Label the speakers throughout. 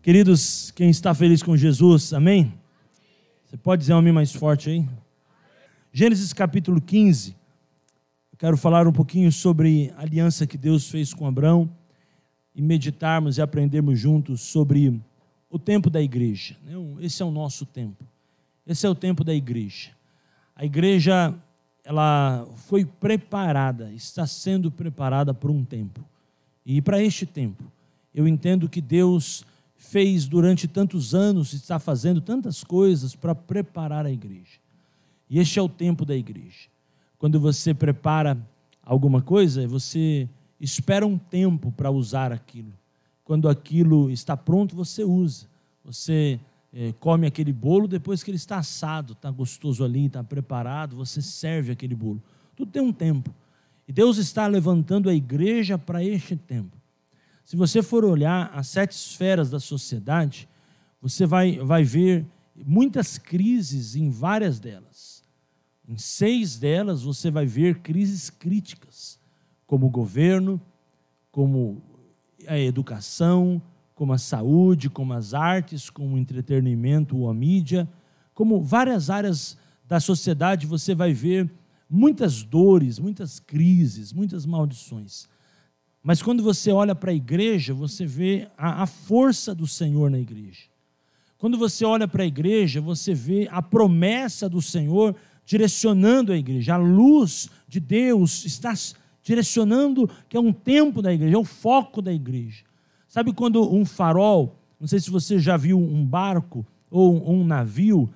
Speaker 1: Queridos, quem está feliz com Jesus, amém? Você pode dizer um amém mais forte aí? Gênesis capítulo 15, eu quero falar um pouquinho sobre a aliança que Deus fez com Abrão e meditarmos e aprendermos juntos sobre o tempo da igreja. Esse é o nosso tempo, esse é o tempo da igreja. A igreja, ela foi preparada, está sendo preparada por um tempo. E para este tempo, eu entendo que Deus fez durante tantos anos, está fazendo tantas coisas para preparar a igreja. E este é o tempo da igreja. Quando você prepara alguma coisa, você espera um tempo para usar aquilo. Quando aquilo está pronto, você usa. Você come aquele bolo depois que ele está assado, está gostoso ali, está preparado, você serve aquele bolo. Tudo tem um tempo. E Deus está levantando a igreja para este tempo. Se você for olhar as 7 esferas da sociedade, você vai ver muitas crises em várias delas. Em 6 delas você vai ver crises críticas, como o governo, como a educação, como a saúde, como as artes, como o entretenimento ou a mídia, como várias áreas da sociedade você vai ver muitas dores, muitas crises, muitas maldições. Mas quando você olha para a igreja, você vê a força do Senhor na igreja. Quando você olha para a igreja, você vê a promessa do Senhor direcionando a igreja. A luz de Deus está direcionando, que é um tempo da igreja, é o foco da igreja. Sabe quando um farol, não sei se você já viu um barco ou um navio,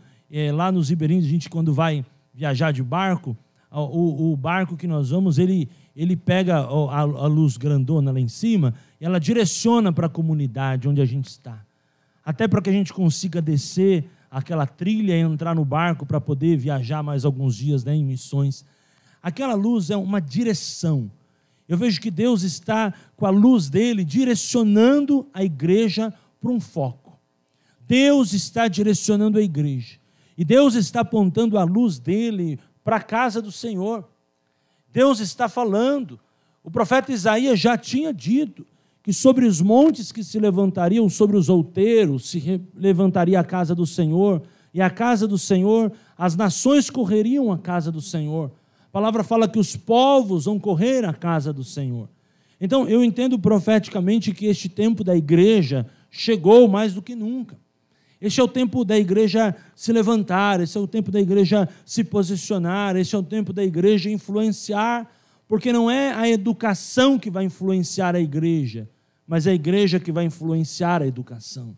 Speaker 1: lá nos ribeirinhos, a gente quando vai viajar de barco, o barco que nós vamos, ele pega a luz grandona lá em cima e ela direciona para a comunidade onde a gente está. Até para que a gente consiga descer aquela trilha e entrar no barco para poder viajar mais alguns dias, em missões. Aquela luz é uma direção. Eu vejo que Deus está com a luz dele direcionando a igreja para um foco. Deus está direcionando a igreja. E Deus está apontando a luz dele para a casa do Senhor. Deus está falando. O profeta Isaías já tinha dito que sobre os montes que se levantariam, sobre os outeiros, se levantaria a casa do Senhor, e a casa do Senhor, as nações correriam à casa do Senhor. A palavra fala que os povos vão correr à casa do Senhor. Então, eu entendo profeticamente que este tempo da igreja chegou mais do que nunca. Este é o tempo da igreja se levantar, esse é o tempo da igreja se posicionar, esse é o tempo da igreja influenciar, porque não é a educação que vai influenciar a igreja, mas é a igreja que vai influenciar a educação.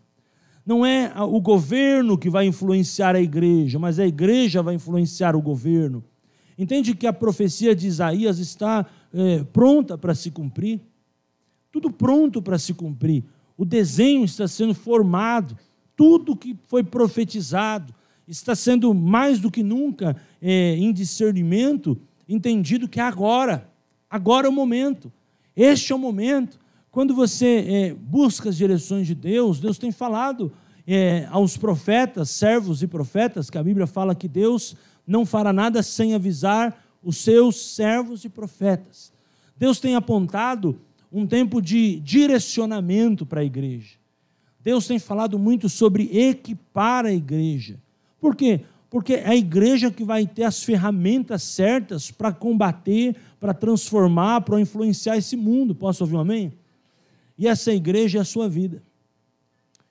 Speaker 1: Não é o governo que vai influenciar a igreja, mas a igreja vai influenciar o governo. Entende que a profecia de Isaías está pronta para se cumprir? Tudo pronto para se cumprir. O desenho está sendo formado. Tudo que foi profetizado está sendo mais do que nunca em discernimento, entendido que é agora. Agora é o momento. Este é o momento. Quando você busca as direções de Deus, Deus tem falado aos profetas, servos e profetas, que a Bíblia fala que Deus não fará nada sem avisar os seus servos e profetas. Deus tem apontado um tempo de direcionamento para a igreja. Deus tem falado muito sobre equipar a igreja. Por quê? Porque é a igreja que vai ter as ferramentas certas para combater, para transformar, para influenciar esse mundo. Posso ouvir um amém? E essa igreja é a sua vida.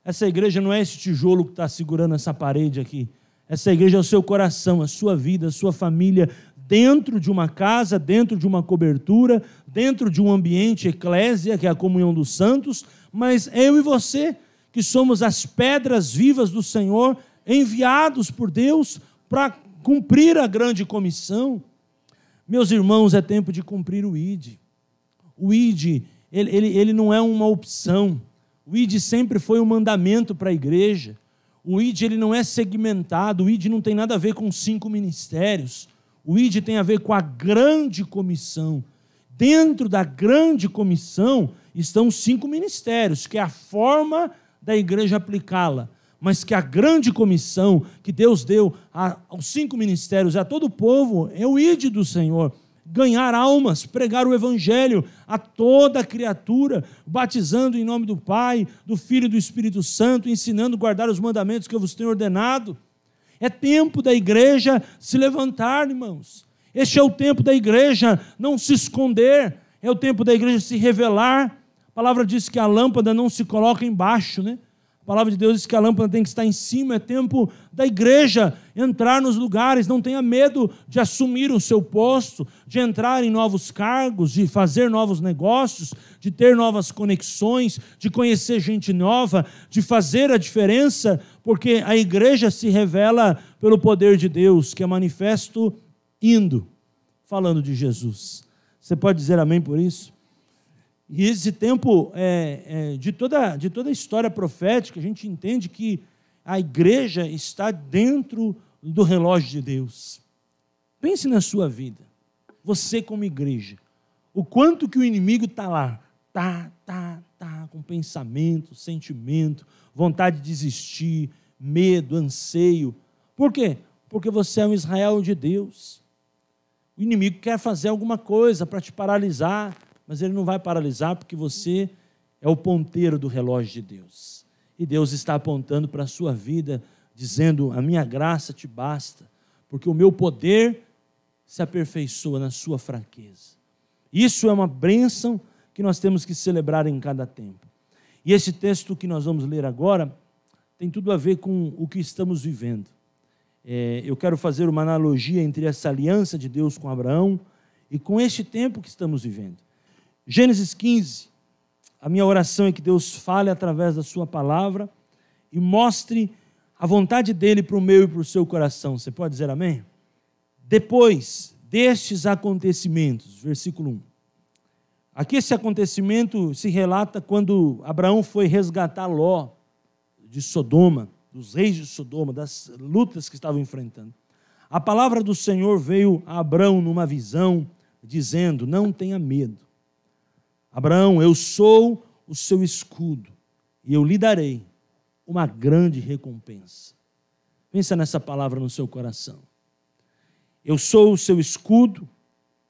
Speaker 1: Essa igreja não é esse tijolo que está segurando essa parede aqui. Essa igreja é o seu coração, a sua vida, a sua família, dentro de uma casa, dentro de uma cobertura, dentro de um ambiente eclésia, que é a comunhão dos santos, mas eu e você, que somos as pedras vivas do Senhor, enviados por Deus para cumprir a grande comissão. Meus irmãos, é tempo de cumprir o ID. O ID, ele não é uma opção. O ID sempre foi um mandamento para a igreja. O ID ele não é segmentado, o ID não tem nada a ver com 5 ministérios. O ID tem a ver com a grande comissão. Dentro da grande comissão estão 5 ministérios, que é a forma da igreja aplicá-la, mas que a grande comissão que Deus deu aos 5 ministérios, a todo o povo, é o ID do Senhor, ganhar almas, pregar o evangelho a toda criatura, batizando em nome do Pai, do Filho e do Espírito Santo, ensinando a guardar os mandamentos que eu vos tenho ordenado. É tempo da igreja se levantar, irmãos. Este é o tempo da igreja não se esconder, é o tempo da igreja se revelar. A palavra diz que a lâmpada não se coloca embaixo, né? A palavra de Deus diz que a lâmpada tem que estar em cima. É tempo da igreja entrar nos lugares. Não tenha medo de assumir o seu posto, de entrar em novos cargos, de fazer novos negócios, de ter novas conexões, de conhecer gente nova, de fazer a diferença, porque a igreja se revela pelo poder de Deus, que é manifesto indo, falando de Jesus. Você pode dizer amém por isso? E esse tempo, de toda a história profética, a gente entende que a igreja está dentro do relógio de Deus. Pense na sua vida, você como igreja, o quanto que o inimigo está lá, com pensamento, sentimento, vontade de desistir, medo, anseio. Por quê? Porque você é um Israel de Deus. O inimigo quer fazer alguma coisa para te paralisar, mas ele não vai paralisar porque você é o ponteiro do relógio de Deus. E Deus está apontando para a sua vida, dizendo, a minha graça te basta, porque o meu poder se aperfeiçoa na sua fraqueza. Isso é uma bênção que nós temos que celebrar em cada tempo. E esse texto que nós vamos ler agora tem tudo a ver com o que estamos vivendo. Eu quero fazer uma analogia entre essa aliança de Deus com Abraão e com este tempo que estamos vivendo. Gênesis 15, a minha oração é que Deus fale através da sua palavra e mostre a vontade dele para o meu e para o seu coração. Você pode dizer amém? Depois destes acontecimentos, versículo 1. Aqui esse acontecimento se relata quando Abraão foi resgatar Ló de Sodoma, dos reis de Sodoma, das lutas que estavam enfrentando. A palavra do Senhor veio a Abraão numa visão, dizendo, não tenha medo. Abraão, eu sou o seu escudo e eu lhe darei uma grande recompensa. Pensa nessa palavra no seu coração. Eu sou o seu escudo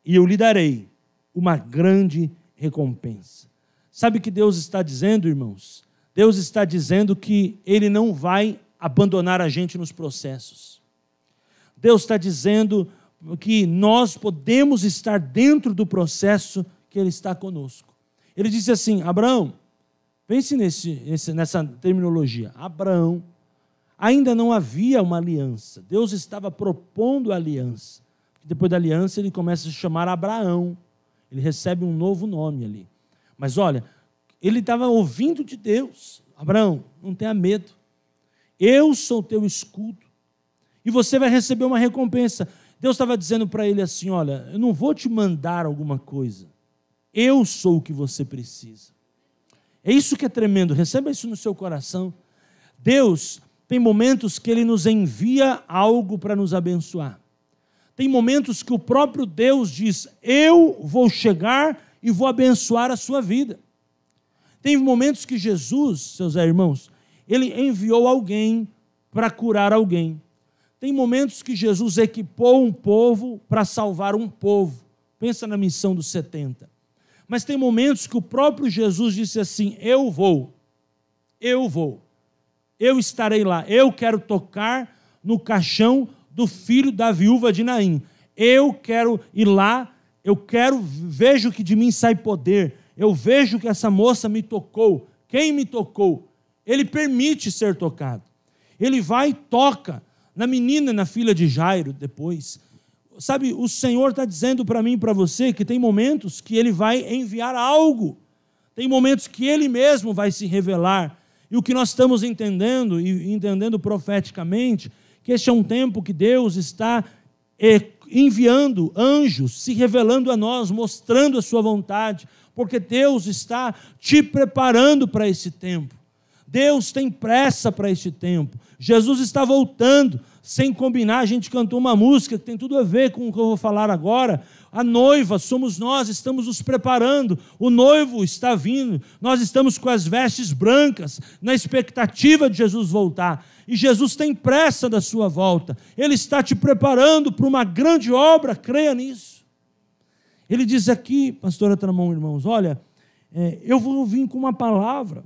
Speaker 1: e eu lhe darei uma grande recompensa. Sabe o que Deus está dizendo, irmãos? Deus está dizendo que Ele não vai abandonar a gente nos processos. Deus está dizendo que nós podemos estar dentro do processo que Ele está conosco. Ele disse assim, Abraão, pense nessa terminologia, Abraão, ainda não havia uma aliança, Deus estava propondo a aliança. Depois da aliança ele começa a se chamar Abraão, ele recebe um novo nome ali. Mas olha, ele estava ouvindo de Deus, Abraão, não tenha medo, eu sou teu escudo, e você vai receber uma recompensa. Deus estava dizendo para ele assim, olha, eu não vou te mandar alguma coisa, eu sou o que você precisa. É isso que é tremendo, receba isso no seu coração. Deus tem momentos que Ele nos envia algo para nos abençoar. Tem momentos que o próprio Deus diz, eu vou chegar e vou abençoar a sua vida. Tem momentos que Jesus, seus irmãos, Ele enviou alguém para curar alguém. Tem momentos que Jesus equipou um povo para salvar um povo. Pensa na missão dos 70. Mas tem momentos que o próprio Jesus disse assim, eu estarei lá, eu quero tocar no caixão do filho da viúva de Naim, eu quero ir lá, vejo que de mim sai poder, eu vejo que essa moça me tocou, quem me tocou? Ele permite ser tocado, ele vai e toca na menina, na filha de Jairo depois. Sabe, o Senhor está dizendo para mim e para você que tem momentos que Ele vai enviar algo, tem momentos que Ele mesmo vai se revelar, e o que nós estamos entendendo, e entendendo profeticamente, que este é um tempo que Deus está enviando anjos, se revelando a nós, mostrando a sua vontade, porque Deus está te preparando para esse tempo, Deus tem pressa para este tempo, Jesus está voltando. Sem combinar, a gente cantou uma música que tem tudo a ver com o que eu vou falar agora. A noiva somos nós, estamos nos preparando. O noivo está vindo. Nós estamos com as vestes brancas, na expectativa de Jesus voltar. E Jesus tem pressa da sua volta. Ele está te preparando para uma grande obra, creia nisso. Ele diz aqui, pastora Tramão, irmãos, olha, eu vou vir com uma palavra.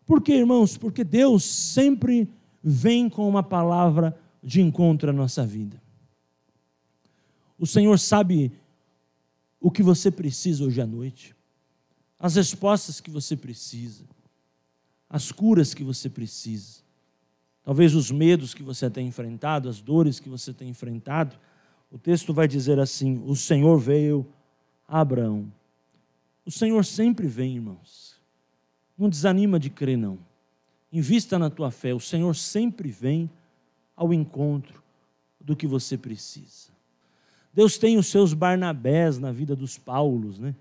Speaker 1: Por quê, irmãos? Porque Deus sempre vem com uma palavra de encontro à nossa vida. O Senhor sabe o que você precisa hoje à noite, as respostas que você precisa, as curas que você precisa, talvez os medos que você tem enfrentado, as dores que você tem enfrentado. O texto vai dizer assim: o Senhor veio a Abraão. O Senhor sempre vem, irmãos. Não desanima de crer, não. Invista na tua fé. O Senhor sempre vem ao encontro do que você precisa. Deus tem os seus Barnabés na vida dos Paulos, né?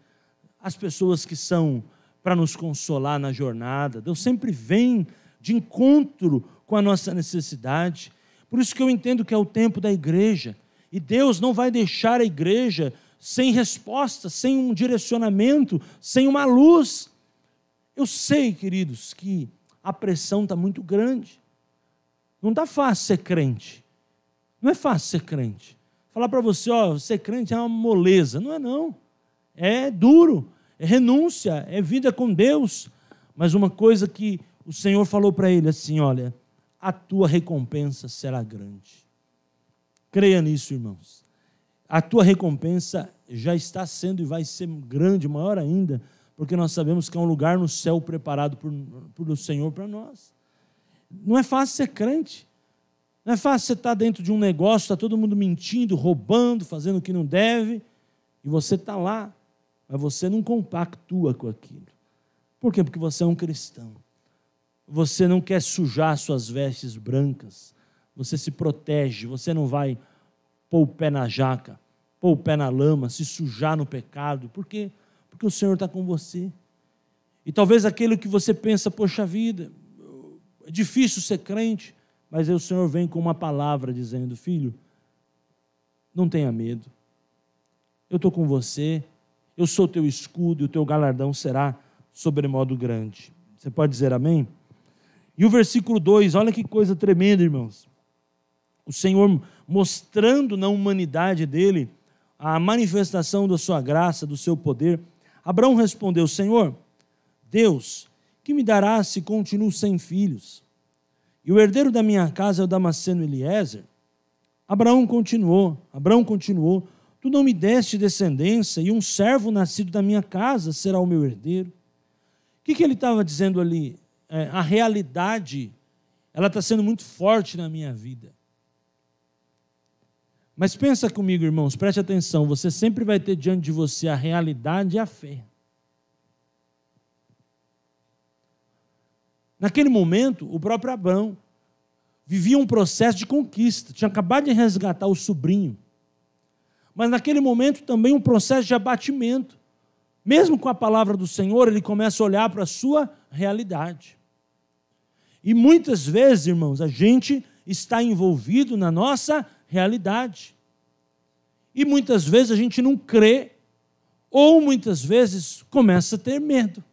Speaker 1: As pessoas que são para nos consolar na jornada. Deus sempre vem de encontro com a nossa necessidade. Por isso que eu entendo que é o tempo da igreja. E Deus não vai deixar a igreja sem resposta, sem um direcionamento, sem uma luz. Eu sei, queridos, que a pressão está muito grande. Não está fácil ser crente. Não é fácil ser crente. Falar para você, ser crente é uma moleza. Não é não. É duro, é renúncia, é vida com Deus. Mas uma coisa que o Senhor falou para ele assim, olha, a tua recompensa será grande. Creia nisso, irmãos. A tua recompensa já está sendo e vai ser grande, maior ainda, porque nós sabemos que é um lugar no céu preparado por o Senhor para nós. Não é fácil ser crente. Não é fácil você estar dentro de um negócio, está todo mundo mentindo, roubando, fazendo o que não deve, e você está lá, mas você não compactua com aquilo. Por quê? Porque você é um cristão. Você não quer sujar suas vestes brancas. Você se protege, você não vai pôr o pé na jaca, pôr o pé na lama, se sujar no pecado. Por quê? Porque o Senhor está com você. E talvez aquilo que você pensa, poxa vida, é difícil ser crente, mas aí o Senhor vem com uma palavra dizendo, filho, não tenha medo. Eu estou com você, eu sou teu escudo e o teu galardão será sobremodo grande. Você pode dizer amém? E o versículo 2, olha que coisa tremenda, irmãos. O Senhor mostrando na humanidade dele a manifestação da sua graça, do seu poder. Abraão respondeu, Senhor, Deus, que me dará se continuo sem filhos? E o herdeiro da minha casa é o Damasceno Eliezer. Abraão continuou, tu não me deste descendência e um servo nascido da minha casa será o meu herdeiro. O que ele estava dizendo ali? A realidade, ela está sendo muito forte na minha vida. Mas pensa comigo, irmãos, preste atenção, você sempre vai ter diante de você a realidade e a fé. Naquele momento, o próprio Abraão vivia um processo de conquista, tinha acabado de resgatar o sobrinho. Mas naquele momento também um processo de abatimento. Mesmo com a palavra do Senhor, ele começa a olhar para a sua realidade. E muitas vezes, irmãos, a gente está envolvido na nossa realidade. E muitas vezes a gente não crê, ou muitas vezes começa a ter medo.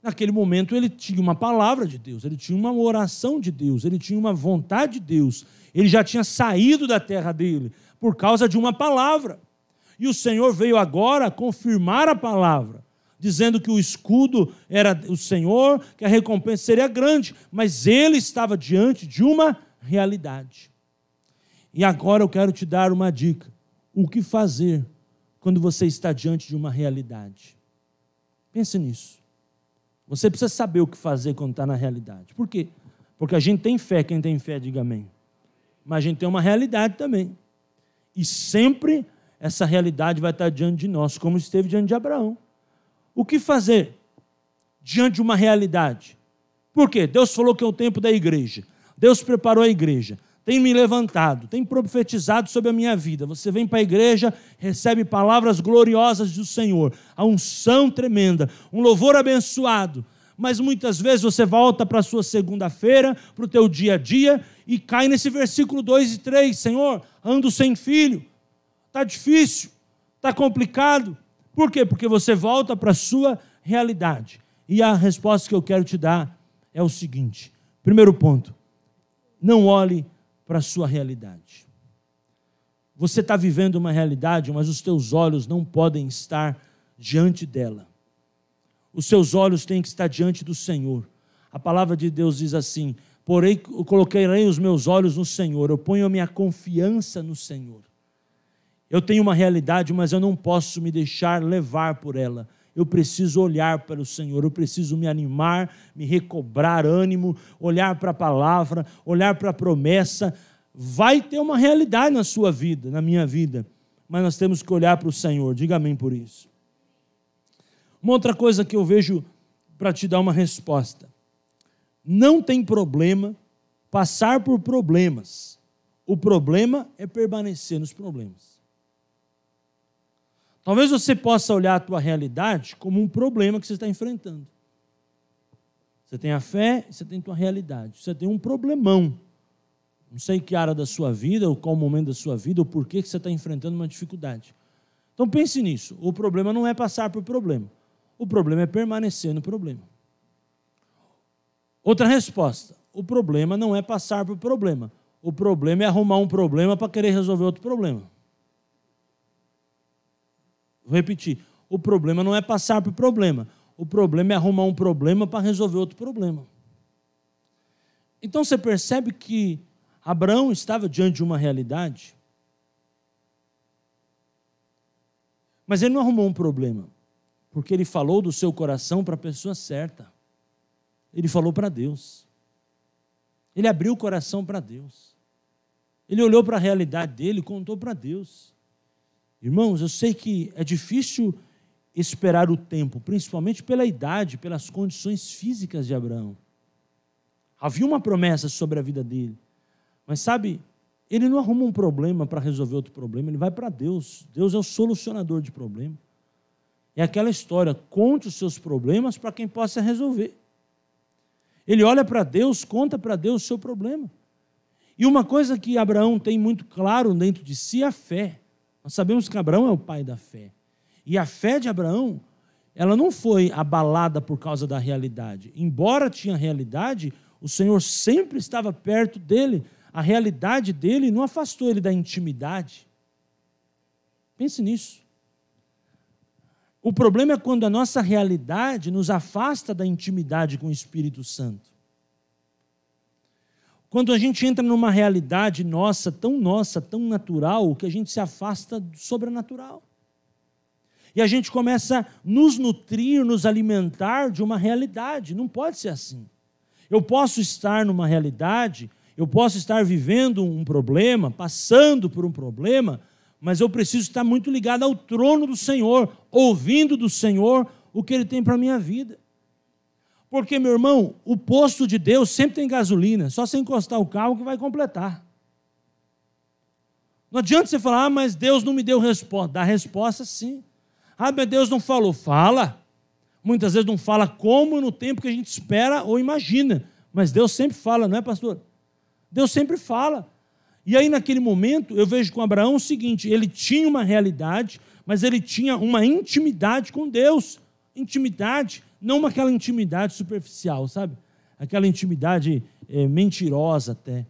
Speaker 1: Naquele momento ele tinha uma palavra de Deus, ele tinha uma oração de Deus, ele tinha uma vontade de Deus, ele já tinha saído da terra dele por causa de uma palavra. E o Senhor veio agora confirmar a palavra, dizendo que o escudo era o Senhor, que a recompensa seria grande, mas ele estava diante de uma realidade. E agora eu quero te dar uma dica. O que fazer quando você está diante de uma realidade? Pense nisso. Você precisa saber o que fazer quando está na realidade. Por quê? Porque a gente tem fé, quem tem fé, diga amém. Mas a gente tem uma realidade também. E sempre essa realidade vai estar diante de nós, como esteve diante de Abraão. O que fazer diante de uma realidade? Por quê? Deus falou que é o tempo da igreja. Deus preparou a igreja. Tem me levantado, tem profetizado sobre a minha vida. Você vem para a igreja, recebe palavras gloriosas do Senhor, a unção tremenda, um louvor abençoado. Mas muitas vezes você volta para a sua segunda-feira, para o teu dia a dia, e cai nesse versículo 2 e 3. Senhor, ando sem filho, está difícil, está complicado. Por quê? Porque você volta para a sua realidade. E a resposta que eu quero te dar é o seguinte. Primeiro ponto, não olhe para a sua realidade. Você está vivendo uma realidade, mas os teus olhos não podem estar diante dela. Os seus olhos têm que estar diante do Senhor. A palavra de Deus diz assim: porém, eu colocarei os meus olhos no Senhor, eu ponho a minha confiança no Senhor. Eu tenho uma realidade, mas eu não posso me deixar levar por ela. Eu preciso olhar para o Senhor, eu preciso me animar, me recobrar ânimo, olhar para a palavra, olhar para a promessa. Vai ter uma realidade na sua vida, na minha vida, mas nós temos que olhar para o Senhor. Diga amém por isso. Uma outra coisa que eu vejo para te dar uma resposta: não tem problema passar por problemas. O problema é permanecer nos problemas. Talvez você possa olhar a tua realidade como um problema que você está enfrentando. Você tem a fé, você tem a tua realidade. Você tem um problemão. Não sei que área da sua vida, ou qual momento da sua vida, ou por que você está enfrentando uma dificuldade. Então pense nisso. O problema não é passar por problema. O problema é permanecer no problema. Outra resposta: o problema não é passar por problema. O problema é arrumar um problema para querer resolver outro problema. Vou repetir: o problema não é passar por problema. O problema é arrumar um problema para resolver outro problema. Então você percebe que Abraão estava diante de uma realidade, mas ele não arrumou um problema, porque ele falou do seu coração para a pessoa certa. Ele falou para Deus. Ele abriu o coração para Deus. Ele olhou para a realidade dele e contou para Deus. Irmãos, eu sei que é difícil esperar o tempo, principalmente pela idade, pelas condições físicas de Abraão. Havia uma promessa sobre a vida dele, mas sabe, ele não arruma um problema para resolver outro problema, ele vai para Deus. Deus é o solucionador de problema. É aquela história: conte os seus problemas para quem possa resolver. Ele olha para Deus, conta para Deus o seu problema. E uma coisa que Abraão tem muito claro dentro de si é a fé. Nós sabemos que Abraão é o pai da fé. E a fé de Abraão, ela não foi abalada por causa da realidade. Embora tinha realidade, o Senhor sempre estava perto dele. A realidade dele não afastou ele da intimidade. Pense nisso. O problema é quando a nossa realidade nos afasta da intimidade com o Espírito Santo. Quando a gente entra numa realidade nossa, tão natural, que a gente se afasta do sobrenatural. E a gente começa a nos nutrir, nos alimentar de uma realidade. Não pode ser assim. Eu posso estar numa realidade, eu posso estar vivendo um problema, passando por um problema, mas eu preciso estar muito ligado ao trono do Senhor, ouvindo do Senhor o que Ele tem para a minha vida. Porque, meu irmão, o posto de Deus sempre tem gasolina, só você encostar o carro que vai completar. Não adianta você falar: mas Deus não me deu resposta. Dá resposta sim. Mas Deus não falou. Fala. Muitas vezes não fala como no tempo que a gente espera ou imagina, mas Deus sempre fala, não é, pastor? Deus sempre fala. E aí, naquele momento, eu vejo com Abraão o seguinte: ele tinha uma realidade, mas ele tinha uma intimidade com Deus. Intimidade, não aquela intimidade superficial, sabe? Aquela intimidade mentirosa até.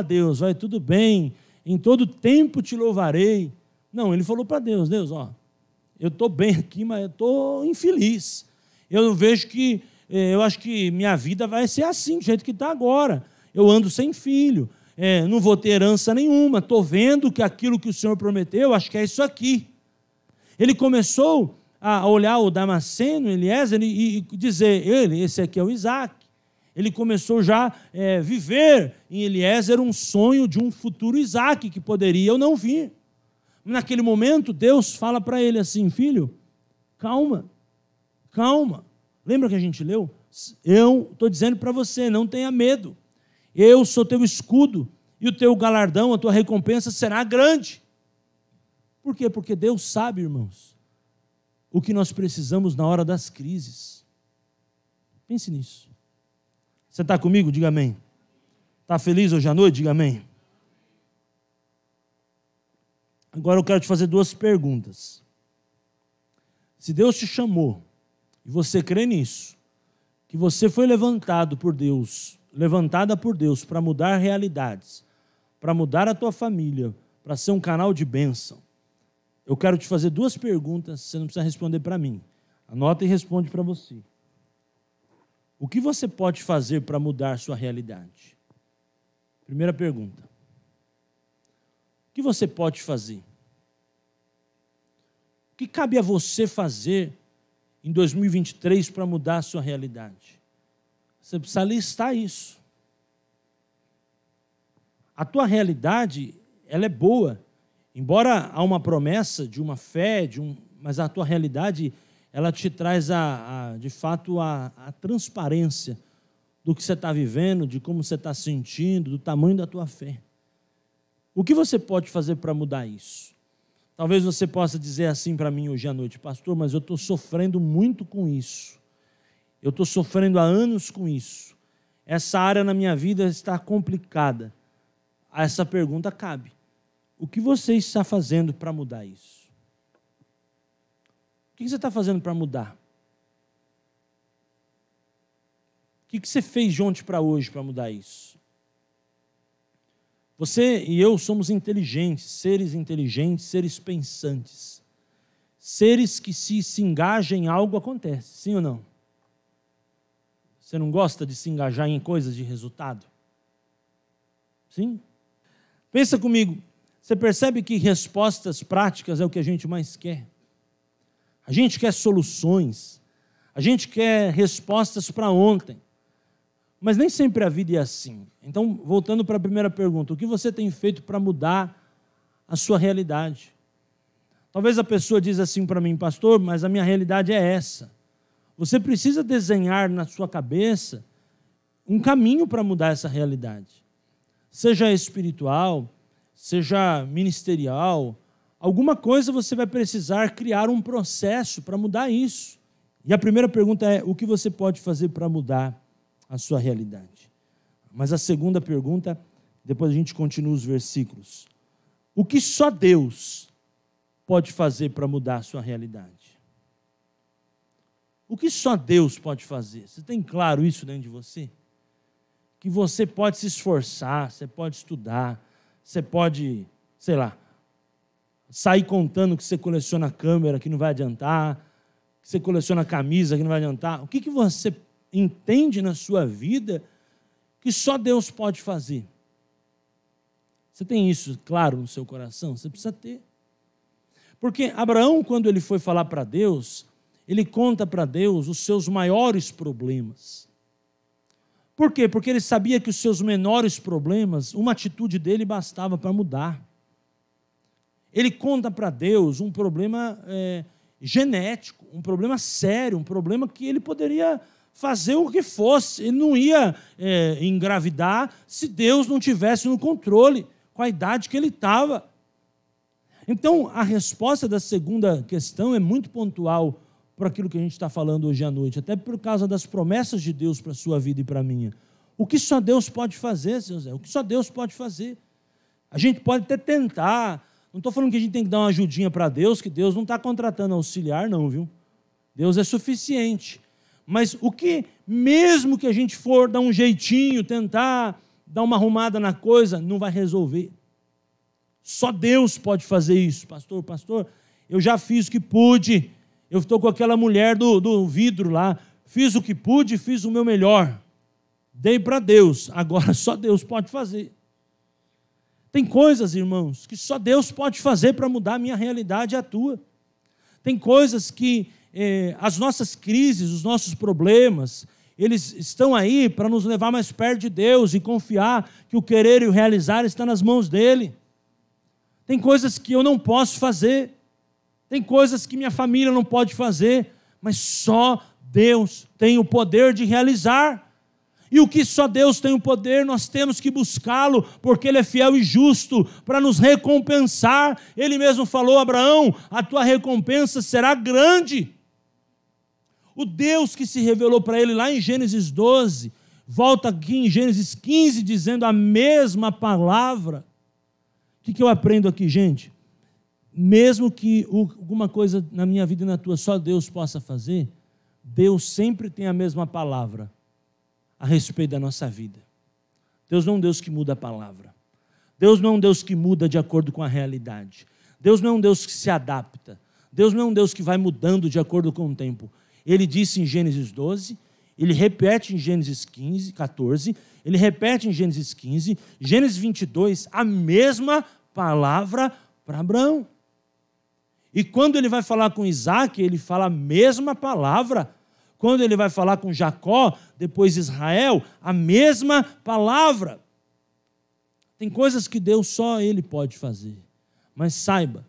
Speaker 1: Deus, vai tudo bem, em todo tempo te louvarei. Não, ele falou para Deus: Deus, eu estou bem aqui, mas eu estou infeliz. Eu vejo que, eu acho que minha vida vai ser assim, do jeito que está agora. Eu ando sem filho. Não vou ter herança nenhuma, estou vendo que aquilo que o Senhor prometeu, acho que é isso aqui. Ele começou a olhar o Damasceno, Eliezer, e dizer: esse aqui é o Isaac. Ele começou já a viver em Eliezer um sonho de um futuro Isaac, que poderia ou não vir. Naquele momento, Deus fala para ele assim: filho, calma, calma. Lembra que a gente leu? Eu estou dizendo para você, não tenha medo. Eu sou teu escudo, e o teu galardão, a tua recompensa será grande. Por quê? Porque Deus sabe, irmãos, o que nós precisamos na hora das crises. Pense nisso. Você está comigo? Diga amém. Está feliz hoje à noite? Diga amém. Agora eu quero te fazer 2 perguntas. Se Deus te chamou, e você crê nisso, que você foi levantado por Deus, levantada por Deus para mudar realidades, para mudar a tua família, para ser um canal de bênção, eu quero te fazer 2 perguntas, você não precisa responder para mim. Anota e responde para você. O que você pode fazer para mudar sua realidade? Primeira pergunta. O que você pode fazer? O que cabe a você fazer em 2023 para mudar a sua realidade? Você precisa listar isso. A tua realidade, ela é boa. Embora há uma promessa de uma fé, mas a tua realidade, ela te traz, de fato, a transparência do que você está vivendo, de como você está sentindo, do tamanho da tua fé. O que você pode fazer para mudar isso? Talvez você possa dizer assim para mim hoje à noite: pastor, mas eu estou sofrendo muito com isso. Eu estou sofrendo há anos com isso. Essa área na minha vida está complicada. A essa pergunta cabe. O que você está fazendo para mudar isso? O que você está fazendo para mudar? O que você fez de ontem para hoje para mudar isso? Você e eu somos inteligentes, seres pensantes. Seres que se engajam em algo acontece, sim ou não? Você não gosta de se engajar em coisas de resultado? Sim? Pensa comigo, você percebe que respostas práticas é o que a gente mais quer? A gente quer soluções, a gente quer respostas para ontem, mas nem sempre a vida é assim. Então, voltando para a primeira pergunta, o que você tem feito para mudar a sua realidade? Talvez a pessoa diz assim para mim: pastor, mas a minha realidade é essa. Você precisa desenhar na sua cabeça um caminho para mudar essa realidade. Seja espiritual, seja ministerial, alguma coisa você vai precisar criar um processo para mudar isso. E a primeira pergunta é: o que você pode fazer para mudar a sua realidade? Mas a segunda pergunta, depois a gente continua os versículos: o que só Deus pode fazer para mudar a sua realidade? O que só Deus pode fazer? Você tem claro isso dentro de você? Que você pode se esforçar, você pode estudar, você pode, sei lá, sair contando que você coleciona câmera, que não vai adiantar, que você coleciona camisa, que não vai adiantar. O que você entende na sua vida que só Deus pode fazer? Você tem isso claro no seu coração? Você precisa ter. Porque Abraão, quando ele foi falar para Deus, ele conta para Deus os seus maiores problemas. Por quê? Porque ele sabia que os seus menores problemas, uma atitude dele bastava para mudar. Ele conta para Deus um problema genético, um problema sério, um problema que ele poderia fazer o que fosse. Ele não ia engravidar se Deus não tivesse no controle, com a idade que ele estava. Então, a resposta da segunda questão é muito pontual para aquilo que a gente está falando hoje à noite, até por causa das promessas de Deus para a sua vida e para a minha. O que só Deus pode fazer, seu Zé? O que só Deus pode fazer? A gente pode até tentar. Não estou falando que a gente tem que dar uma ajudinha para Deus, que Deus não está contratando auxiliar, não, viu? Deus é suficiente. Mas o que, mesmo que a gente for dar um jeitinho, tentar dar uma arrumada na coisa, não vai resolver. Só Deus pode fazer isso. Pastor, eu já fiz o que pude. Eu estou com aquela mulher do vidro lá. Fiz o que pude, fiz o meu melhor. Dei para Deus. Agora só Deus pode fazer. Tem coisas, irmãos, que só Deus pode fazer para mudar a minha realidade e a tua. Tem coisas que as nossas crises, os nossos problemas, eles estão aí para nos levar mais perto de Deus e confiar que o querer e o realizar está nas mãos dEle. Tem coisas que eu não posso fazer, tem coisas que minha família não pode fazer, mas só Deus tem o poder de realizar. E o que só Deus tem o poder, nós temos que buscá-lo, porque Ele é fiel e justo para nos recompensar. Ele mesmo falou: Abraão, a tua recompensa será grande. O Deus que se revelou para ele lá em Gênesis 12, volta aqui em Gênesis 15, dizendo a mesma palavra. O que eu aprendo aqui, gente? Mesmo que alguma coisa na minha vida e na tua só Deus possa fazer, Deus sempre tem a mesma palavra a respeito da nossa vida. Deus não é um Deus que muda a palavra. Deus não é um Deus que muda de acordo com a realidade. Deus não é um Deus que se adapta. Deus não é um Deus que vai mudando de acordo com o tempo. Ele disse em Gênesis 12, ele repete em Gênesis 14, ele repete em Gênesis 15, Gênesis 22, a mesma palavra para Abraão. E quando ele vai falar com Isaac, ele fala a mesma palavra. Quando ele vai falar com Jacó, depois Israel, a mesma palavra. Tem coisas que Deus só Ele pode fazer. Mas saiba,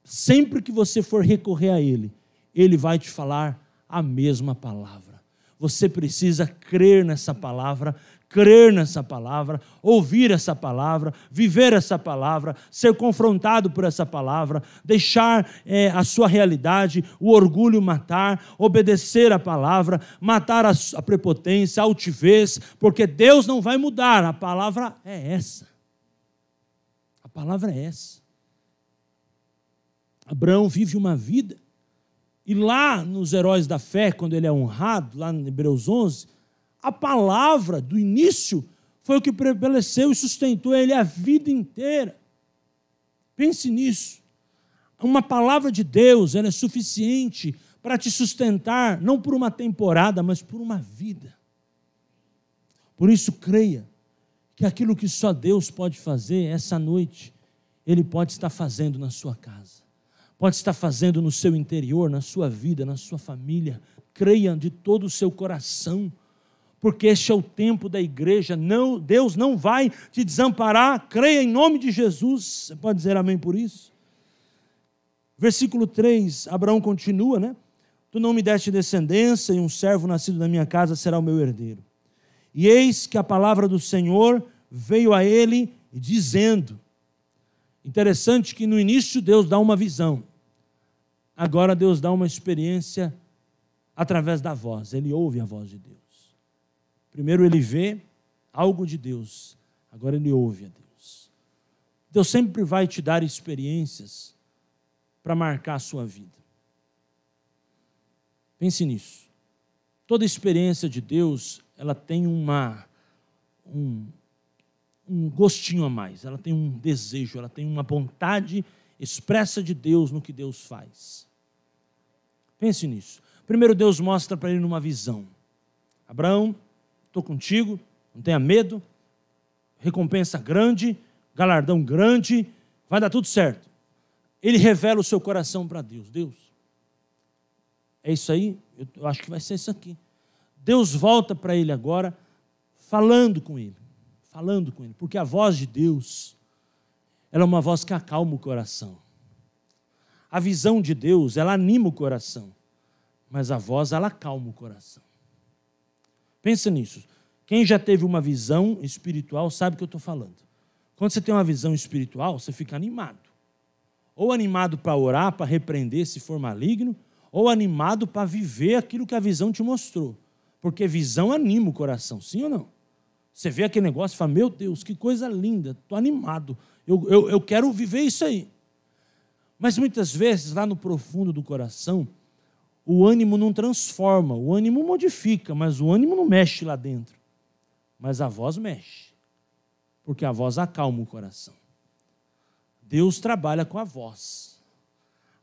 Speaker 1: sempre que você for recorrer a Ele, Ele vai te falar a mesma palavra. Você precisa crer nessa palavra, ouvir essa palavra, viver essa palavra, ser confrontado por essa palavra, deixar a sua realidade, o orgulho matar, obedecer a palavra, matar a prepotência, a altivez, porque Deus não vai mudar, a palavra é essa. A palavra é essa. Abraão vive uma vida, e lá nos Heróis da Fé, quando ele é honrado, lá em Hebreus 11, a palavra do início foi o que prevaleceu e sustentou ele a vida inteira. Pense nisso. Uma palavra de Deus, ela é suficiente para te sustentar, não por uma temporada, mas por uma vida. Por isso, creia que aquilo que só Deus pode fazer essa noite, Ele pode estar fazendo na sua casa. Pode estar fazendo no seu interior, na sua vida, na sua família. Creia de todo o seu coração, porque este é o tempo da igreja. Não, Deus não vai te desamparar. Creia em nome de Jesus. Você pode dizer amém por isso? Versículo 3, Abraão continua, né? Tu não me deste descendência, e um servo nascido na minha casa será o meu herdeiro. E eis que a palavra do Senhor veio a ele dizendo. Interessante que no início Deus dá uma visão. Agora Deus dá uma experiência através da voz. Ele ouve a voz de Deus. Primeiro ele vê algo de Deus. Agora ele ouve a Deus. Deus sempre vai te dar experiências para marcar a sua vida. Pense nisso. Toda experiência de Deus, ela tem um gostinho a mais. Ela tem um desejo, ela tem uma vontade expressa de Deus no que Deus faz. Pense nisso. Primeiro Deus mostra para ele numa visão. Abraão, estou contigo, não tenha medo, recompensa grande, galardão grande, vai dar tudo certo. Ele revela o seu coração para Deus. Deus, é isso aí? Eu acho que vai ser isso aqui. Deus volta para ele agora, falando com ele, porque a voz de Deus, ela é uma voz que acalma o coração. A visão de Deus, ela anima o coração, mas a voz, ela acalma o coração. Pensa nisso. Quem já teve uma visão espiritual sabe o que eu estou falando. Quando você tem uma visão espiritual, você fica animado. Ou animado para orar, para repreender se for maligno, ou animado para viver aquilo que a visão te mostrou. Porque visão anima o coração, sim ou não? Você vê aquele negócio e fala, meu Deus, que coisa linda, estou animado, eu quero viver isso aí. Mas muitas vezes, lá no profundo do coração, o ânimo não transforma, o ânimo modifica, mas o ânimo não mexe lá dentro. Mas a voz mexe, porque a voz acalma o coração. Deus trabalha com a voz.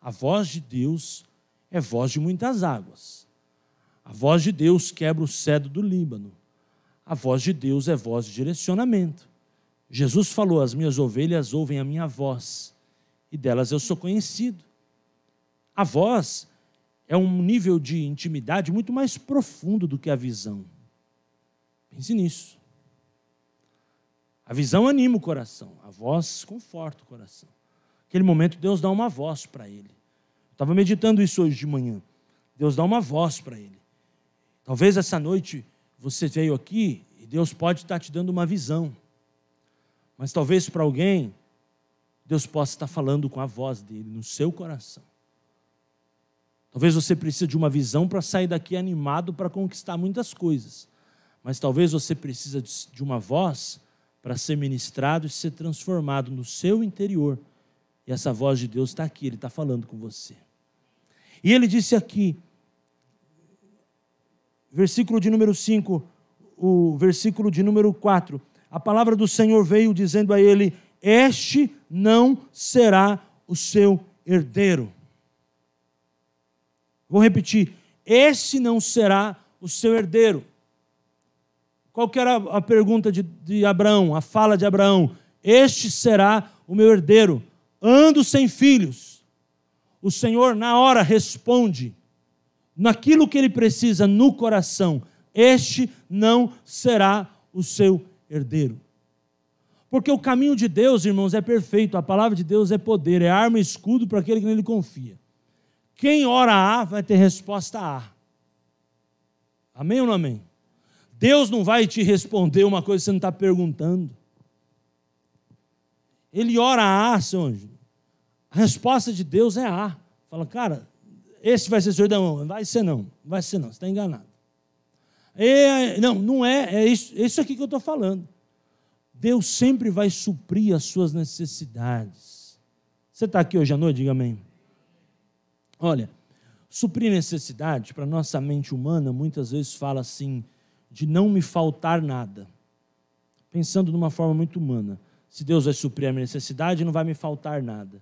Speaker 1: A voz de Deus é voz de muitas águas. A voz de Deus quebra o cedro do Líbano. A voz de Deus é voz de direcionamento. Jesus falou, as minhas ovelhas ouvem a minha voz, e delas eu sou conhecido. A voz é um nível de intimidade muito mais profundo do que a visão. Pense nisso. A visão anima o coração, a voz conforta o coração. Naquele momento Deus dá uma voz para ele. Eu estava meditando isso hoje de manhã. Deus dá uma voz para ele. Talvez essa noite você veio aqui e Deus pode estar te dando uma visão. Mas talvez para alguém, Deus possa estar falando com a voz dele no seu coração. Talvez você precise de uma visão para sair daqui animado para conquistar muitas coisas. Mas talvez você precise de uma voz para ser ministrado e ser transformado no seu interior. E essa voz de Deus está aqui, Ele está falando com você. E Ele disse aqui, versículo de número 5, o versículo de número 4, a palavra do Senhor veio dizendo a ele, este não será o seu herdeiro. Vou repetir, este não será o seu herdeiro. Qual que era a pergunta de Abraão, a fala de Abraão? Este será o meu herdeiro. Ando sem filhos. O Senhor, na hora, responde, naquilo que ele precisa no coração, este não será o seu herdeiro. Porque o caminho de Deus, irmãos, é perfeito, a palavra de Deus é poder, é arma e escudo para aquele que nele confia. Quem ora A vai ter resposta A. Amém ou não amém? Deus não vai te responder uma coisa que você não está perguntando. Ele ora A, seu anjo. A resposta de Deus é A. Fala, cara, esse vai ser seu herdeiro. Vai ser não, vai ser não, você está enganado. Não é isso aqui que eu estou falando. Deus sempre vai suprir as suas necessidades. Você está aqui hoje à noite? Diga amém. Olha, suprir necessidade, para a nossa mente humana, muitas vezes fala assim, de não me faltar nada. Pensando de uma forma muito humana. Se Deus vai suprir a minha necessidade, não vai me faltar nada.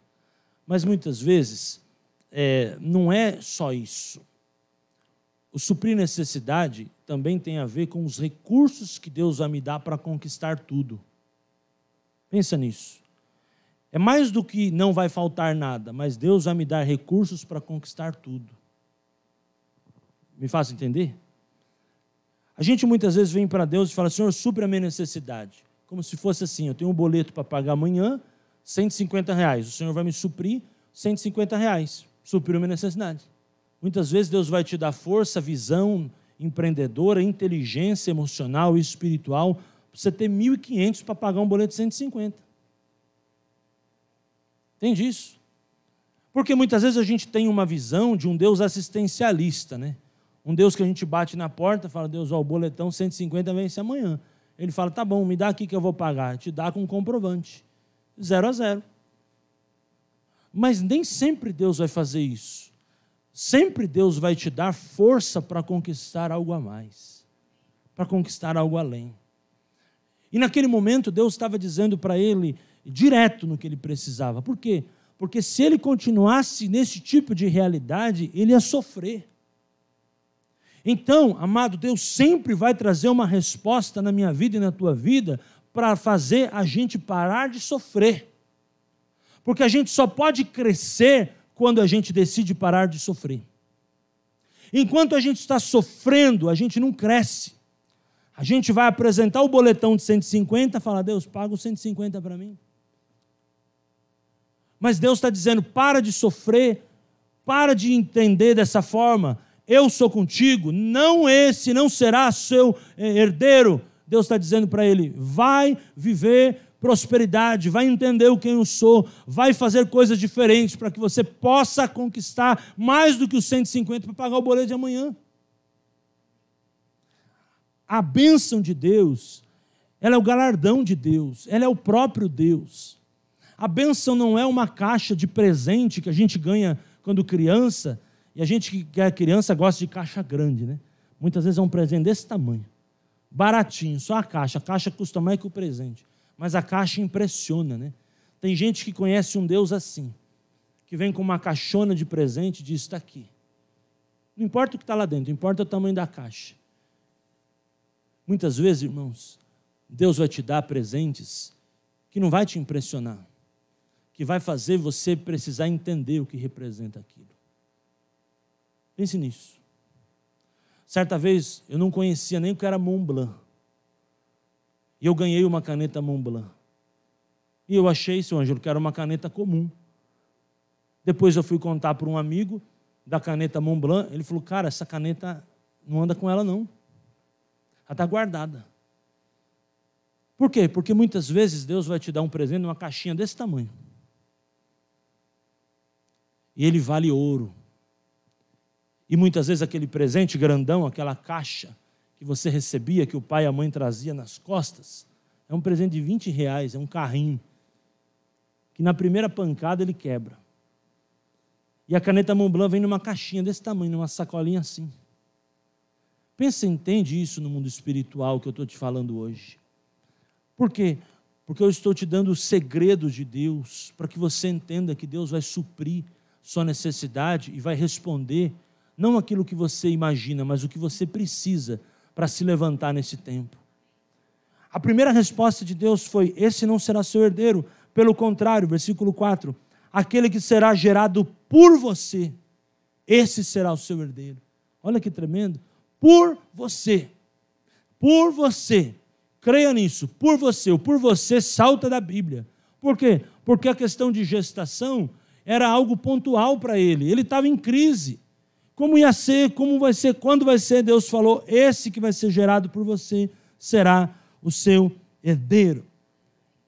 Speaker 1: Mas muitas vezes, não é só isso. O suprir necessidade também tem a ver com os recursos que Deus vai me dar para conquistar tudo. Pensa nisso. É mais do que não vai faltar nada, mas Deus vai me dar recursos para conquistar tudo. Me faça entender? A gente muitas vezes vem para Deus e fala, Senhor, supre a minha necessidade. Como se fosse assim, eu tenho um boleto para pagar amanhã, R$150. O Senhor vai me suprir R$150. Supriu a minha necessidade. Muitas vezes Deus vai te dar força, visão empreendedora, inteligência emocional e espiritual, para você ter 1.500 para pagar um boleto de 150. Entende isso? Porque muitas vezes a gente tem uma visão de um Deus assistencialista, né? Um Deus que a gente bate na porta, fala, Deus, o boletão 150 vence amanhã. Ele fala, tá bom, me dá aqui que eu vou pagar. Te dá com um comprovante. 0 a 0. Mas nem sempre Deus vai fazer isso. Sempre Deus vai te dar força para conquistar algo a mais. Para conquistar algo além. E naquele momento Deus estava dizendo para ele, direto no que ele precisava. Por quê? Porque se ele continuasse nesse tipo de realidade, ele ia sofrer. Então, amado, Deus sempre vai trazer uma resposta na minha vida e na tua vida para fazer a gente parar de sofrer. Porque a gente só pode crescer quando a gente decide parar de sofrer. Enquanto a gente está sofrendo, a gente não cresce. A gente vai apresentar o boletão de 150 e falar, Deus, paga os 150 para mim. Mas Deus está dizendo, para de sofrer, para de entender dessa forma, eu sou contigo, esse não será seu herdeiro. Deus está dizendo para ele, vai viver prosperidade, vai entender quem eu sou, vai fazer coisas diferentes para que você possa conquistar mais do que os 150 para pagar o boleto de amanhã. A bênção de Deus, ela é o galardão de Deus, ela é o próprio Deus. A bênção não é uma caixa de presente que a gente ganha quando criança, e a gente que é criança gosta de caixa grande, né? Muitas vezes é um presente desse tamanho, baratinho, só a caixa custa mais que o presente, mas a caixa impressiona, né? Tem gente que conhece um Deus assim, que vem com uma caixona de presente e diz, está aqui. Não importa o que está lá dentro, importa o tamanho da caixa. Muitas vezes, irmãos, Deus vai te dar presentes que não vai te impressionar, que vai fazer você precisar entender o que representa aquilo. Pense nisso. Certa vez, eu não conhecia nem o que era Montblanc. E eu ganhei uma caneta Montblanc. E eu achei, seu Ângelo, que era uma caneta comum. Depois eu fui contar para um amigo da caneta Montblanc. Ele falou, cara, essa caneta não anda com ela não. Ela está guardada. Por quê? Porque muitas vezes Deus vai te dar um presente numa caixinha desse tamanho. E ele vale ouro. E muitas vezes aquele presente grandão, aquela caixa que você recebia, que o pai e a mãe traziam nas costas, é um presente de R$20, é um carrinho, que na primeira pancada ele quebra. E a caneta Montblanc vem numa caixinha desse tamanho, numa sacolinha assim. Pensa, entende isso no mundo espiritual que eu estou te falando hoje. Por quê? porque eu estou te dando os segredos de Deus, para que você entenda que Deus vai suprir sua necessidade e vai responder, não aquilo que você imagina, mas o que você precisa para se levantar nesse tempo. A primeira resposta de Deus foi: esse não será seu herdeiro, pelo contrário, versículo 4, aquele que será gerado por você, esse será o seu herdeiro. Olha que tremendo, por você, creia nisso, por você, o por você salta da Bíblia. Por quê? Porque a questão de gestação era algo pontual para ele estava em crise. Como ia ser, como vai ser, quando vai ser? Deus falou: esse que vai ser gerado por você será o seu herdeiro.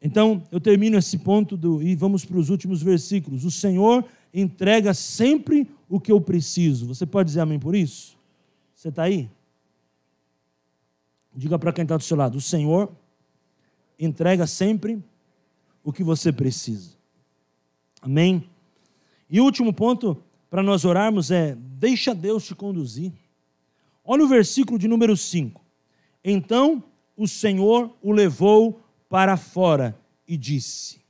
Speaker 1: Então, eu termino esse ponto e vamos para os últimos versículos. O Senhor entrega sempre o que eu preciso. Você pode dizer amém por isso? Você está aí? Diga para quem está do seu lado: o Senhor entrega sempre o que você precisa. Amém? E o último ponto para nós orarmos é: deixa Deus te conduzir. Olha o versículo de número 5. Então o Senhor o levou para fora e disse.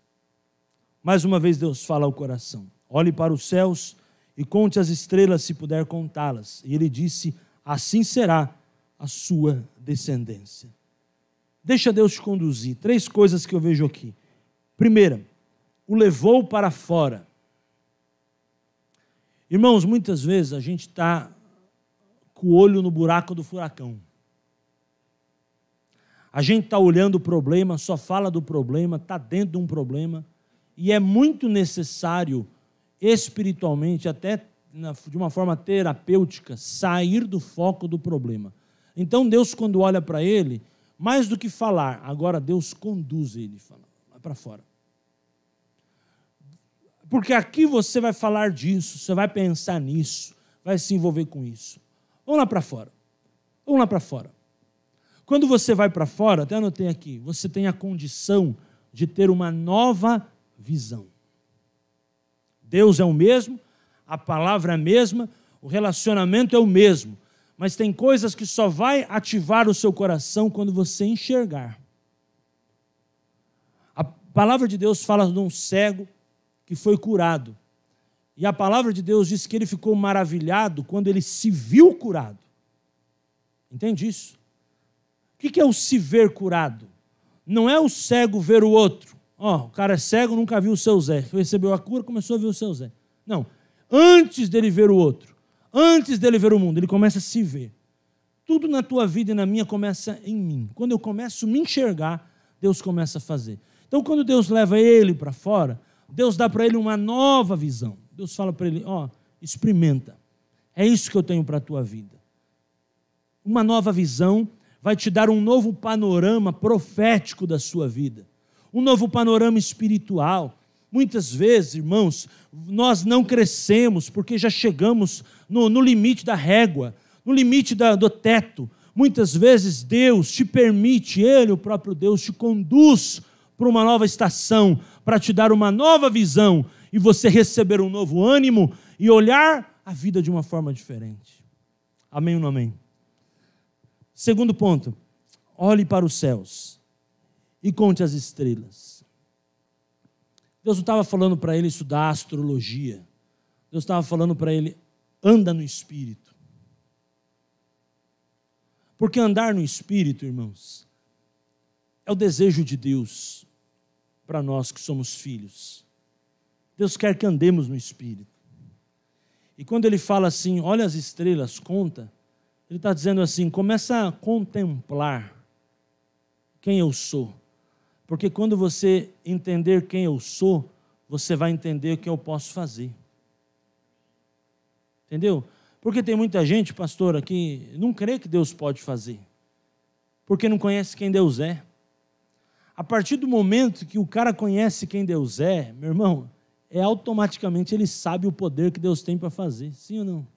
Speaker 1: Mais uma vez Deus fala ao coração: olhe para os céus e conte as estrelas, se puder contá-las. E ele disse: assim será a sua descendência. Deixa Deus te conduzir. 3 coisas que eu vejo aqui. Primeira, o levou para fora. Irmãos, muitas vezes a gente está com o olho no buraco do furacão. A gente está olhando o problema, só fala do problema, está dentro de um problema, e é muito necessário, espiritualmente, até de uma forma terapêutica, sair do foco do problema. Então Deus, quando olha para ele, mais do que falar, agora Deus conduz ele, fala, vai para fora. Porque aqui você vai falar disso, você vai pensar nisso, vai se envolver com isso. Vamos lá para fora. Vamos lá para fora. Quando você vai para fora, até anotei aqui, você tem a condição de ter uma nova visão. Deus é o mesmo, a palavra é a mesma, o relacionamento é o mesmo, mas tem coisas que só vai ativar o seu coração quando você enxergar. A palavra de Deus fala de um cego que foi curado. E a palavra de Deus diz que ele ficou maravilhado quando ele se viu curado. Entende isso? O que é o se ver curado? Não é o cego ver o outro. O cara é cego, nunca viu o seu Zé. Recebeu a cura, começou a ver o seu Zé. Não. Antes dele ver o outro, antes dele ver o mundo, ele começa a se ver. Tudo na tua vida e na minha começa em mim. Quando eu começo a me enxergar, Deus começa a fazer. Então, quando Deus leva ele para fora, Deus dá para ele uma nova visão. Deus fala para ele: experimenta. É isso que eu tenho para a tua vida. Uma nova visão vai te dar um novo panorama profético da sua vida. Um novo panorama espiritual. Muitas vezes, irmãos, nós não crescemos porque já chegamos no limite da régua, no limite do teto. Muitas vezes Deus te permite, Ele, o próprio Deus, te conduz para uma nova estação, para te dar uma nova visão e você receber um novo ânimo e olhar a vida de uma forma diferente. Amém ou não amém? Segundo ponto, olhe para os céus e conte as estrelas. Deus não estava falando para ele estudar astrologia. Deus estava falando para ele: anda no Espírito. Porque andar no Espírito, irmãos, é o desejo de Deus para nós que somos filhos. Deus quer que andemos no Espírito. E quando Ele fala assim: olha as estrelas, conta, Ele está dizendo assim: começa a contemplar quem eu sou. Porque quando você entender quem eu sou, você vai entender o que eu posso fazer. Entendeu? Porque tem muita gente, pastor, aqui, não crê que Deus pode fazer. Porque não conhece quem Deus é. A partir do momento que o cara conhece quem Deus é, meu irmão, automaticamente ele sabe o poder que Deus tem para fazer. Sim ou não?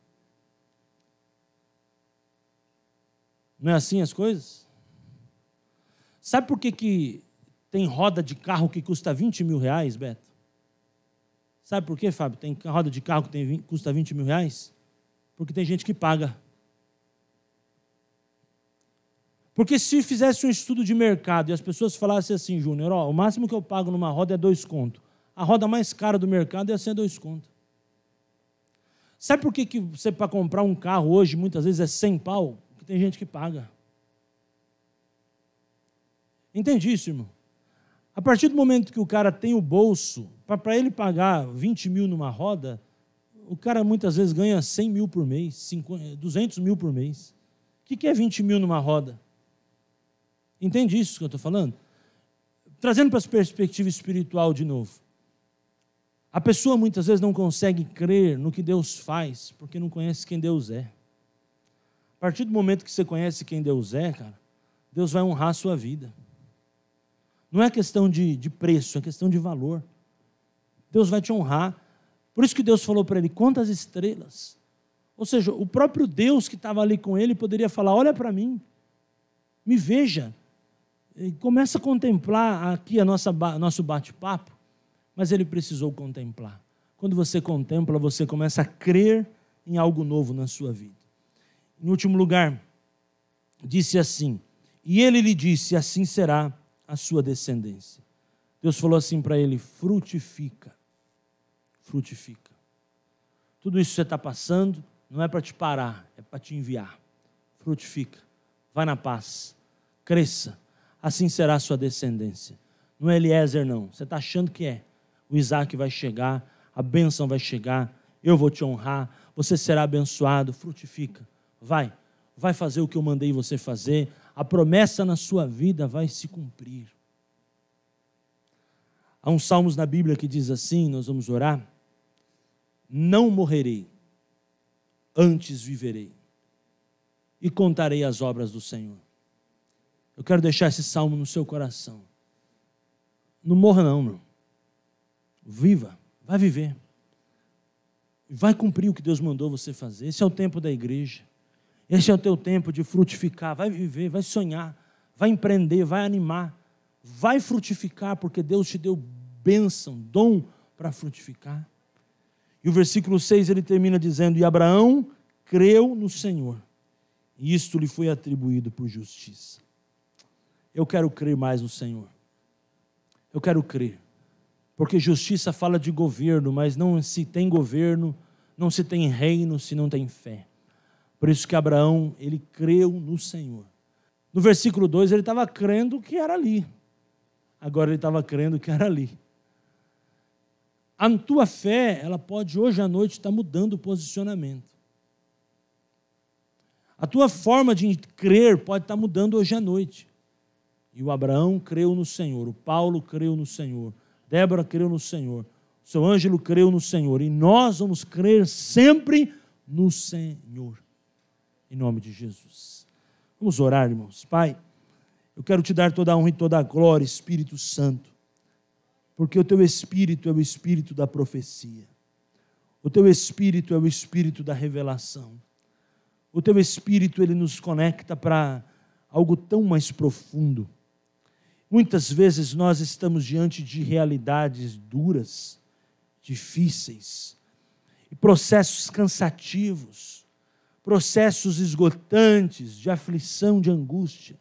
Speaker 1: Não é assim as coisas? Sabe por que tem roda de carro que custa 20 mil reais, Beto? Sabe por quê, Fábio? Tem roda de carro que custa 20 mil reais? Porque tem gente que paga. Porque se fizesse um estudo de mercado e as pessoas falassem assim, Júnior, ó, o máximo que eu pago numa roda é 2 contos. A roda mais cara do mercado ia ser 2 contos. Sabe por que você, para comprar um carro hoje, muitas vezes é 100 pau? Porque tem gente que paga. Entende isso, irmão? A partir do momento que o cara tem o bolso, para ele pagar 20 mil numa roda, o cara muitas vezes ganha 100 mil por mês, 200 mil por mês. O que é 20 mil numa roda? Entende isso que eu estou falando? Trazendo para a perspectiva espiritual de novo. A pessoa muitas vezes não consegue crer no que Deus faz, porque não conhece quem Deus é. A partir do momento que você conhece quem Deus é, cara, Deus vai honrar a sua vida. Não é questão de preço, é questão de valor. Deus vai te honrar. Por isso que Deus falou para ele, quantas estrelas. Ou seja, o próprio Deus que estava ali com ele poderia falar, olha para mim, me veja. E começa a contemplar aqui nosso bate-papo, mas ele precisou contemplar. Quando você contempla, você começa a crer em algo novo na sua vida. Em último lugar, disse assim, e ele lhe disse, assim será a sua descendência. Deus falou assim para ele, frutifica, frutifica. Tudo isso que você está passando não é para te parar, é para te enviar. Frutifica, vai na paz, cresça, assim será a sua descendência. Não é Eliezer não, você está achando que é. O Isaac vai chegar, a bênção vai chegar, eu vou te honrar, você será abençoado, frutifica, vai fazer o que eu mandei você fazer, a promessa na sua vida vai se cumprir. Há uns salmos na Bíblia que diz assim, nós vamos orar, não morrerei, antes viverei, e contarei as obras do Senhor. Eu quero deixar esse salmo no seu coração. Não morra não, meu. Viva, vai viver. Vai cumprir o que Deus mandou você fazer. Esse é o tempo da igreja. Esse é o teu tempo de frutificar. Vai viver, vai sonhar, vai empreender, vai animar. Vai frutificar, porque Deus te deu bênção, dom para frutificar. E o versículo 6 ele termina dizendo, e Abraão creu no Senhor, e isto lhe foi atribuído por justiça. Eu quero crer mais no Senhor. Eu quero crer. Porque justiça fala de governo, mas não se tem governo, não se tem reino, se não tem fé. Por isso que Abraão, ele creu no Senhor. No versículo 2, ele estava crendo que era ali. Agora ele estava crendo que era ali. A tua fé, ela pode hoje à noite estar mudando o posicionamento. A tua forma de crer pode estar mudando hoje à noite. E o Abraão creu no Senhor, o Paulo creu no Senhor, Débora creu no Senhor, o seu Ângelo creu no Senhor, e nós vamos crer sempre no Senhor, em nome de Jesus. Vamos orar, irmãos. Pai, eu quero te dar toda a honra e toda a glória, Espírito Santo, porque o teu Espírito é o Espírito da profecia, o teu Espírito é o Espírito da revelação, o teu Espírito ele nos conecta para algo tão mais profundo. Muitas vezes nós estamos diante de realidades duras, difíceis, e processos cansativos, processos esgotantes, de aflição, de angústia.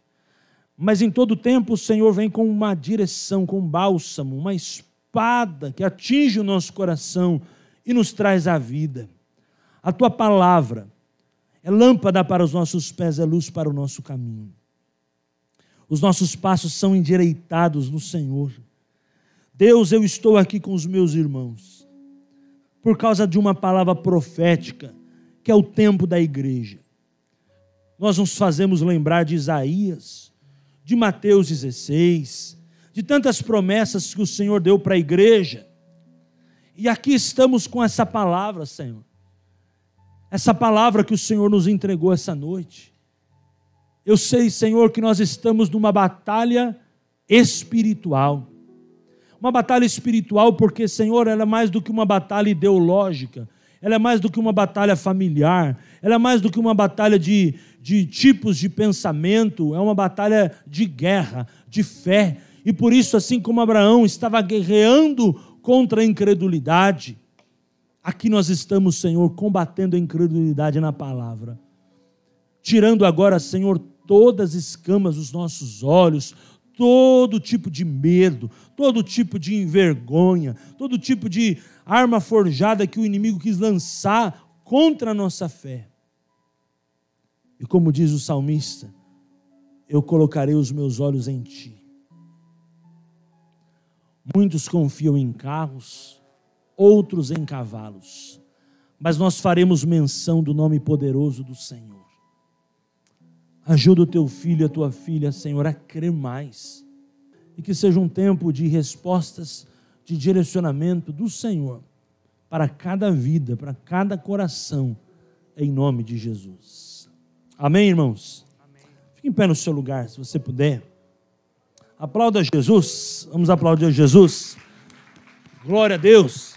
Speaker 1: Mas em todo tempo o Senhor vem com uma direção, com um bálsamo, uma espada que atinge o nosso coração e nos traz a vida. A tua palavra é lâmpada para os nossos pés, é luz para o nosso caminho. Os nossos passos são endireitados no Senhor. Deus, eu estou aqui com os meus irmãos, por causa de uma palavra profética, que é o tempo da igreja. Nós nos fazemos lembrar de Isaías, de Mateus 16, de tantas promessas que o Senhor deu para a igreja. E aqui estamos com essa palavra, Senhor. Essa palavra que o Senhor nos entregou essa noite. Eu sei, Senhor, que nós estamos numa batalha espiritual. Uma batalha espiritual porque, Senhor, ela é mais do que uma batalha ideológica. Ela é mais do que uma batalha familiar. Ela é mais do que uma batalha de tipos de pensamento. É uma batalha de guerra, de fé. E por isso, assim como Abraão estava guerreando contra a incredulidade, aqui nós estamos, Senhor, combatendo a incredulidade na palavra. Tirando agora, Senhor, todas as escamas dos nossos olhos, todo tipo de medo, todo tipo de vergonha, todo tipo de arma forjada que o inimigo quis lançar contra a nossa fé. E como diz o salmista, eu colocarei os meus olhos em ti. Muitos confiam em carros, outros em cavalos, mas nós faremos menção do nome poderoso do Senhor. Ajuda o teu filho e a tua filha, Senhor, a crer mais. E que seja um tempo de respostas, de direcionamento do Senhor para cada vida, para cada coração, em nome de Jesus. Amém, irmãos? Amém. Fique em pé no seu lugar, se você puder. Aplauda Jesus. Vamos aplaudir Jesus. Glória a Deus.